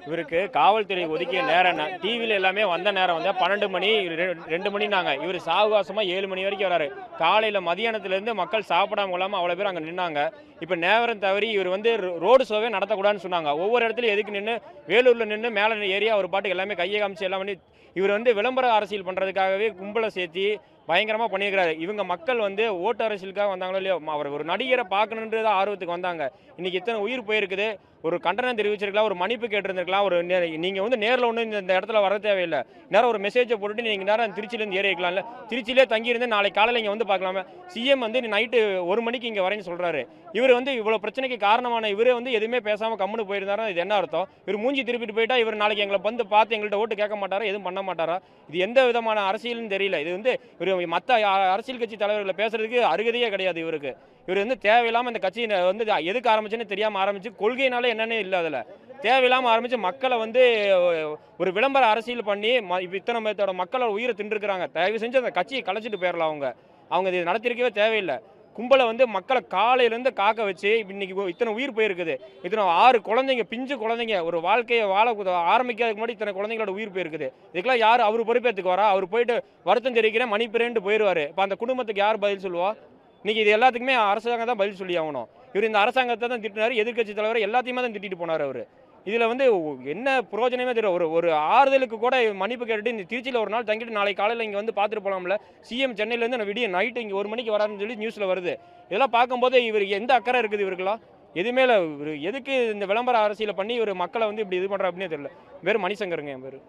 இவருக்கு காவல்துறை ஒதுக்கிய நேரம் டிவியில் எல்லாமே வந்த நேரம் வந்து 12 மணி 2 மணினாங்க. இவர் சாவகாசமாக 7 மணி வரைக்கும் வராரு. காலையில் மதியானத்துலேருந்து மக்கள் சாப்பிடாம இல்லாமல் அவ்வளோ பேர் அங்கே நின்னாங்க. இப்போ நேரம் தவறி இவர் வந்து ரோடு ஷோவே நடத்தக்கூடாதுன்னு சொன்னாங்க. ஒவ்வொரு இடத்துலையும் எதுக்கு நின்று வேலூரில் நின்று மேலே ஏறி அவர் பாட்டுக்கு எல்லாமே கையை காமிச்சு எல்லாம் பண்ணி இவர் வந்து விளம்பர அரசியல் பண்ணுறதுக்காகவே கும்பலை சேர்த்தி பயங்கரமாக பண்ணியிருக்கிறாரு. இவங்க மக்கள் வந்து ஓட்டு அரசியலுக்காக வந்தாங்களோ இல்லையோ, அவர் ஒரு நடிகரை பார்க்கணுன்றது ஆர்வத்துக்கு வந்தாங்க. இன்னைக்கு இத்தனை உயிர் போயிருக்குது. ஒரு கண்டனம் தெரிவிச்சிருக்கலாம், ஒரு மன்னிப்பு கேட்டிருந்திருக்கலாம். ஒரு நீங்கள் வந்து நேரில் ஒன்று இந்த இடத்துல வர தேவையில்லை. நேரம் ஒரு மெசேஜை போட்டுட்டு நீங்கள் நேரம் திருச்சியிலேருந்து ஏறி வைக்கலாம்ல. திருச்சியிலே தங்கியிருந்து நாளைக்கு காலையில் இங்கே வந்து பார்க்கலாமே. சிஎம் வந்து நைட்டு 1 மணிக்கு இங்கே வரேன்னு சொல்கிறாரு. இவர் வந்து இவ்வளோ பிரச்சனைக்கு காரணமான இவரே வந்து எதுவுமே பேசாமல் கம்முன்னு போயிருந்தாரா? இது என்ன அர்த்தம்? இவர் மூஞ்சி திருப்பிட்டு போயிட்டா இவர் நாளைக்கு எங்களை வந்து பார்த்து எங்கள்கிட்ட ஓட்டு கேட்க மாட்டாரா? எதுவும் பண்ண மாட்டாரா? இது எந்த விதமான அரசியல்னு தெரியல. இது வந்து இவர் மற்ற அரசியல் கட்சி தலைவர்களை பேசுறதுக்கு அருகதையே கிடையாது இவருக்கு. இவர் வந்து தேவையில்லாமல் இந்த கட்சியை வந்து எதுக்கு ஆரம்பிச்சுன்னு தெரியாமல் ஆரம்பிச்சு, கொள்கையினால என்னன்னு இல்லை, அதில் தேவையில்லாமல் ஆரம்பித்து மக்களை வந்து ஒரு விளம்பர அரசியல் பண்ணி இத்தனை பேர்த்தோட மக்களோட உயிரை தின்றுருக்குறாங்க. தயவு செஞ்சு அந்த கட்சியை கலைச்சிட்டு போயிடலாம். அவங்க இது நடத்திருக்கவே தேவையில்லை. கும்பலை வந்து மக்களை காலையிலேருந்து காக்க வச்சு இன்னைக்கு இத்தனை உயிர் போயிருக்குது. இத்தனை 6 குழந்தைங்க, பிஞ்சு குழந்தைங்க, ஒரு வாழ்க்கையை வாழ ஆரம்பிக்கிறதுக்கு முன்னாடி இத்தனை குழந்தைங்களோட உயிர் போயிருக்குது. இதுக்கெல்லாம் யார் அவர் பொறுப்பேற்றுக்கு வரா? அவர் போயிட்டு வருத்தம் தெரிவிக்கிறேன் மன்னிப்புறேன்ட்டு போயிடுவார். இப்போ அந்த குடும்பத்துக்கு யார் பதில் சொல்லுவா? இன்னைக்கு இது எல்லாத்துக்குமே அரசாங்கம் தான் பதில் சொல்லி ஆகணும். இவர் இந்த அரசாங்கத்தை தான் திட்டினார், எதிர்கட்சி தலைவர் எல்லாத்தையுமே தான் திட்டிட்டு போனார் அவர். இதில் வந்து என்ன பிரயோஜனமே தெரியும். ஒரு ஆறுதலுக்கு கூட மன்னிப்பு கேட்டுட்டு இந்த திருச்சியில் ஒரு நாள் தங்கிட்டு நாளைக்கு காலையில் இங்கே வந்து பார்த்துட்டு போகலாம்ல. சிஎம் சென்னையிலேருந்து நான் விடிய நைட்டு இங்கே 1 மணிக்கு வராருன்னு சொல்லி நியூஸில் வருது. இதெல்லாம் பார்க்கும்போது இவர் எந்த அக்கறை இருக்குது இவருக்கெல்லாம்? எதுவுமே இல்லை. இவர் எதுக்கு இந்த விளம்பர அரசியலை பண்ணி இவர் மக்களை வந்து இப்படி இது பண்ணுறா அப்படின்னே தெரியல. வெறும் மணிசங்கருங்க என் பேர்.